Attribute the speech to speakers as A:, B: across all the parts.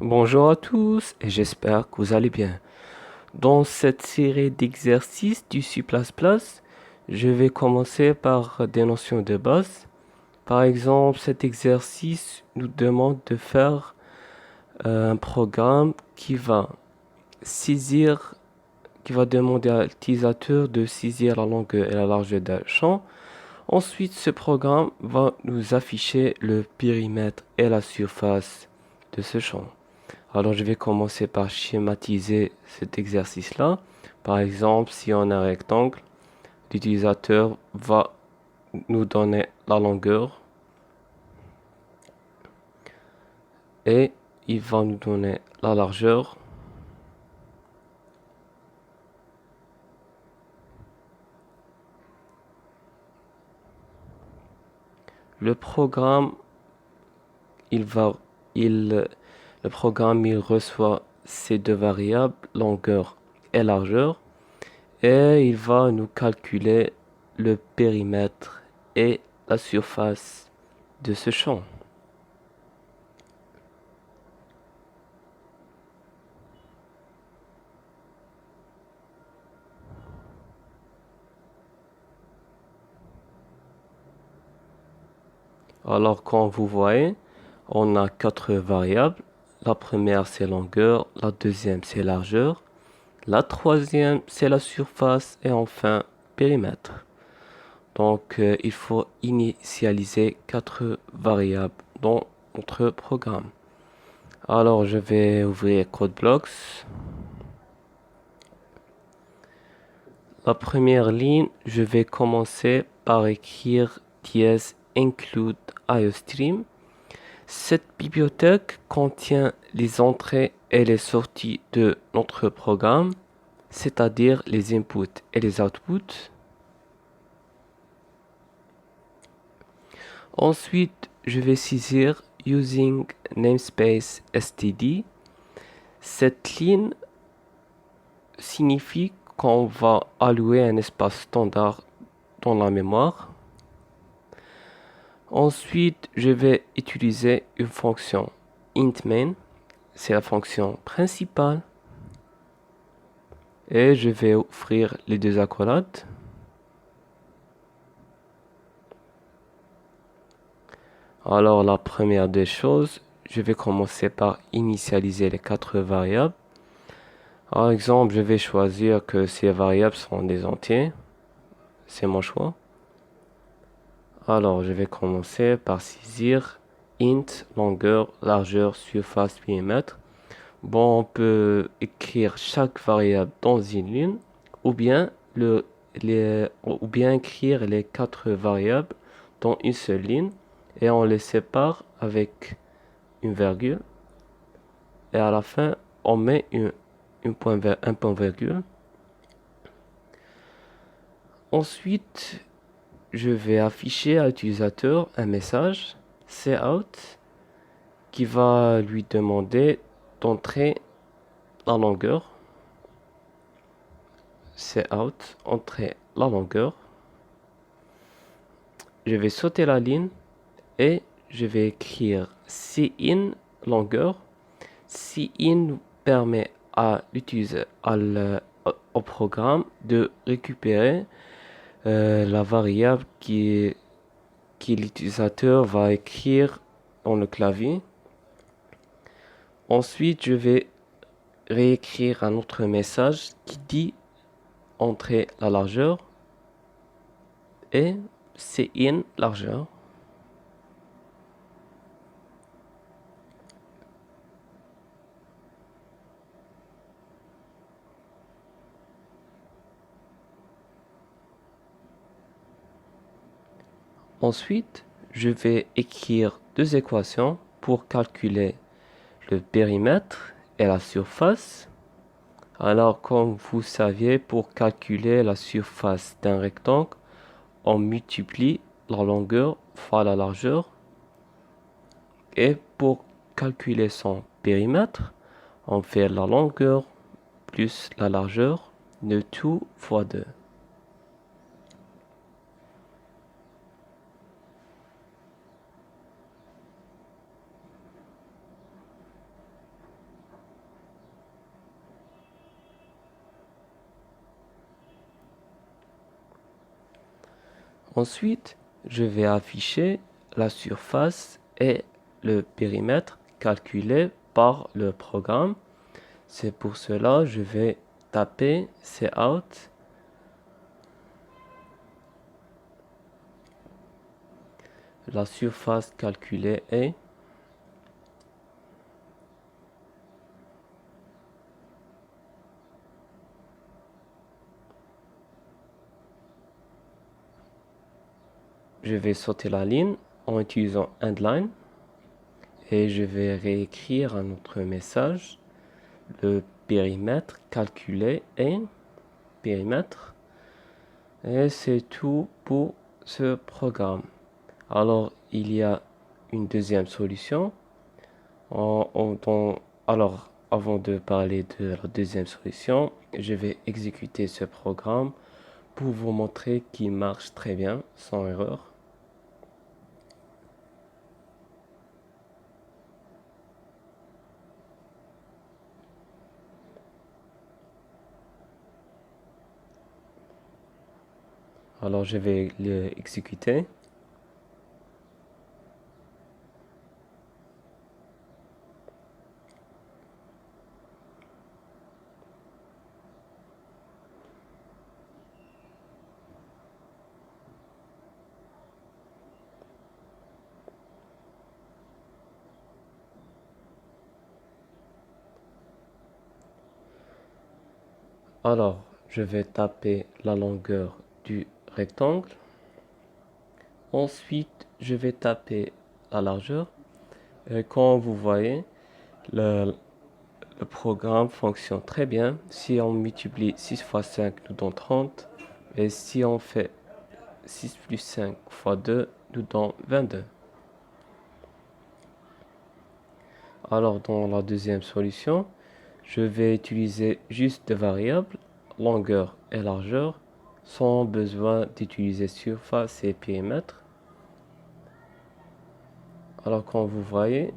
A: Bonjour à tous et j'espère que vous allez bien. Dans cette série d'exercices du C++, je vais commencer par des notions de base. Par exemple, cet exercice nous demande de faire un programme saisir, qui va demander à l'utilisateur de saisir la longueur et la largeur d'un champ. Ensuite, ce programme va nous afficher le périmètre et la surface de ce champ. Alors, je vais commencer par schématiser cet exercice-là. Par exemple, si on a un rectangle, l'utilisateur va nous donner la longueur et il va nous donner la largeur. Le programme, il va, il, le programme, il reçoit ces deux variables, longueur et largeur, et il va nous calculer le périmètre et la surface de ce champ. Alors, comme vous voyez, on a quatre variables. La première, c'est longueur. La deuxième, c'est largeur. La troisième, c'est la surface. Et enfin, périmètre. Donc, il faut initialiser quatre variables dans notre programme. Alors, je vais ouvrir CodeBlocks. La première ligne, je vais commencer par écrire dièse include IOStream. Cette bibliothèque contient les entrées et les sorties de notre programme, c'est-à-dire les inputs et les outputs. Ensuite, je vais saisir using namespace std. Cette ligne signifie qu'on va allouer un espace standard dans la mémoire. Ensuite, je vais utiliser une fonction int_main, c'est la fonction principale. Et je vais offrir les deux accolades. Alors, la première des choses, je vais commencer par initialiser les quatre variables. Par exemple, je vais choisir que ces variables sont des entiers. C'est mon choix. Alors, je vais commencer par saisir int, longueur, largeur, surface, périmètre. Bon, on peut écrire chaque variable dans une ligne ou bien, ou bien écrire les quatre variables dans une seule ligne et on les sépare avec une virgule. Et à la fin, on met un point virgule. Ensuite, je vais afficher à l'utilisateur un message cout qui va lui demander d'entrer la longueur. Cout, entrer la longueur. Je vais sauter la ligne et je vais écrire cin longueur. Cin permet à l'utilisateur, au programme de récupérer la variable qui l'utilisateur va écrire dans le clavier. Ensuite, je vais réécrire un autre message qui dit entrer la largeur et cin largeur. Ensuite, je vais écrire deux équations pour calculer le périmètre et la surface. Alors, comme vous saviez, pour calculer la surface d'un rectangle, on multiplie la longueur fois la largeur. Et pour calculer son périmètre, on fait la longueur plus la largeur de tout fois 2. Ensuite, je vais afficher la surface et le périmètre calculés par le programme. C'est pour cela je vais taper cout. La surface calculée est je vais sauter la ligne en utilisant endline et je vais réécrire un autre message. Le périmètre calculé est périmètre. Et c'est tout pour ce programme. Alors, il y a une deuxième solution. Alors, avant de parler de la deuxième solution, je vais exécuter ce programme pour vous montrer qu'il marche très bien, sans erreur. Alors, je vais l'exécuter. Alors, je vais taper la longueur du rectangle. Ensuite, je vais taper la largeur. Et comme vous voyez, le programme fonctionne très bien. Si on multiplie 6 fois 5, nous donne 30. Et si on fait 6 plus 5 fois 2, nous donne 22. Alors, dans la deuxième solution, je vais utiliser juste deux variables, longueur et largeur, sans besoin d'utiliser surface et périmètre. Alors, comme vous voyez,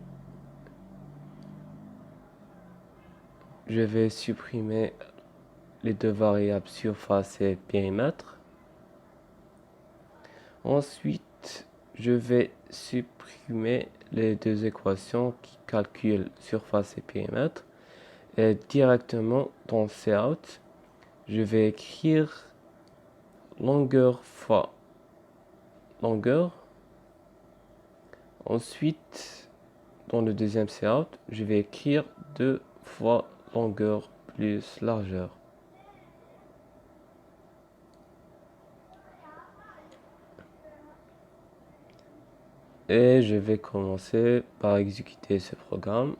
A: je vais supprimer les deux variables surface et périmètre. Ensuite, je vais supprimer les deux équations qui calculent surface et périmètre. Et directement dans cout, je vais écrire longueur fois longueur. Ensuite, dans le deuxième cout, je vais écrire 2 fois longueur plus largeur. Et je vais commencer par exécuter ce programme.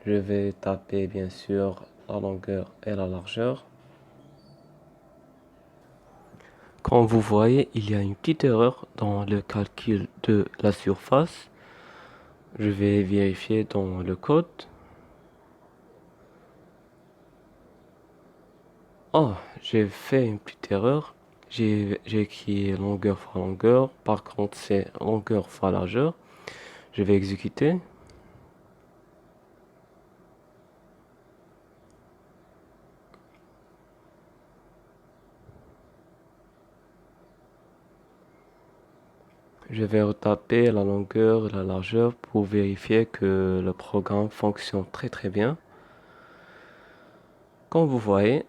A: Je vais taper bien sûr la longueur et la largeur. Comme vous voyez, il y a une petite erreur dans le calcul de la surface. Je vais vérifier dans le code. Oh, j'ai fait une petite erreur. J'ai écrit longueur fois longueur. Par contre, c'est longueur fois largeur. Je vais exécuter. Je vais retaper la longueur et la largeur pour vérifier que le programme fonctionne très très bien. Comme vous voyez,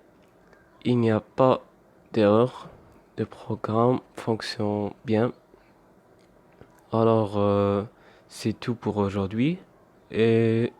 A: il n'y a pas d'erreur. Le programme fonctionne bien. Alors, c'est tout pour aujourd'hui et